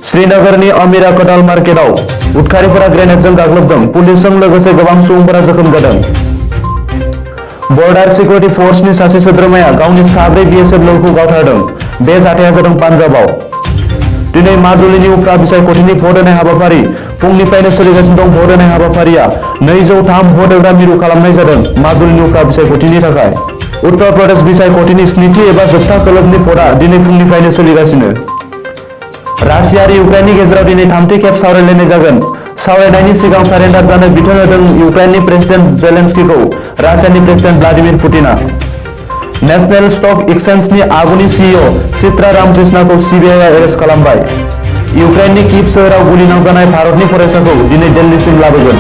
श्रीनगरनि अमीरा कटाल मार्केटआव उदखारिफोरा ग्रेनेडजों गाग्लोबदों। पुलिसजों लोगोसे गोबां सुबुंफोरा जखम जादों। बर्डार सिकिउरिटि फोर्सनि सासे सोद्रोमाया गावनि साब्रै बीएसएफ लोगोखौ गावथारदों। बे जाथाया जादों पान्जाबाव। दिनै माजुलिनि उफ्रा बिसायख'थिनि भट होनाय हाबाफारि फुंनिफ्रायनो सोलिगासिनो दं। भट होनाय हाबाफारिया 203 भट होग्रा मिरु खालामनाय जादों माजुलिनि उफ्रा बिसायख'थिनि थाखाय। उत्तर प्रदेश बिसायख'थिनि स्निथि एबा जोबथा खोलोबनि भटआ दिनै फुंनिफ्रायनो सोलिगासिनो। रासिया आरो इउक्रेननि गेजेराव दिनै थामथि खेब सावरायलायनाय जागोन। सावरायनायनि सिगां सारेन्डार जानो बिथोन होदों इउक्रेननि प्रेसिडेन्ट जेलेन्स्कीखौ रासियानि प्रेसिडेन्ट व्लादिमिर पुतिनआ। नेशनेल स्टक एक्सचेन्जनि आगुनि सीईओ चित्रा रामकृष्णखौ सीबीआईआ एरेस्ट खालामबाय। इउक्रेननि कीव सोहोराव गुलि नांजानाय भारतनि फरायसाखौ दिनै दिल्लीसिम लाबोगोन।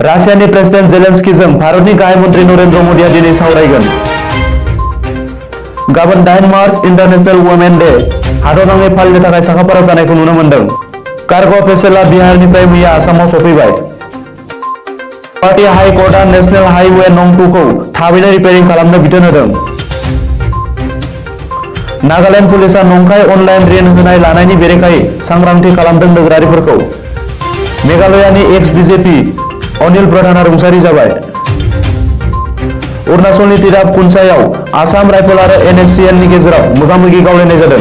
रासियानि प्रेसिडेन्ट जेलेन्स्कीजों भारतनि गाहाय मन्त्रि नरेन्द्र मोदीआ दिनै सावरायगोन। गाबोन 8 मार्च इन्टारनेशनेल वुमेन डे हादरनाङै फालिनो थाखाय साखाफारा जानायखौ नुनो मोन्दों। कार्गो भेसेलआ बिहारनिफ्राय मैया आसामाव सफैबाय। गुवाहाटी हाई कर्टआ नेशनेल हाइवे नं 2 खौ थाबैनो रिपेयारिं खालामनो बिथोन होदों। नागालेन्ड पुलिसआ नंखाय अनलाइन ऋण होनाय लानायनि बेरेखायै सांग्रांथि खालामदों नोगोरारिफोरखौ। मेघालयानि एक्स डीजीपी अनिल प्रधानआ रुंसारि जाबाय। अरुणाचलनि तिराप कुनसायाव आसाम राइफल आरो एनएससीएलनि गेजेराव मोगा-मोगि गावलायनाय जादों।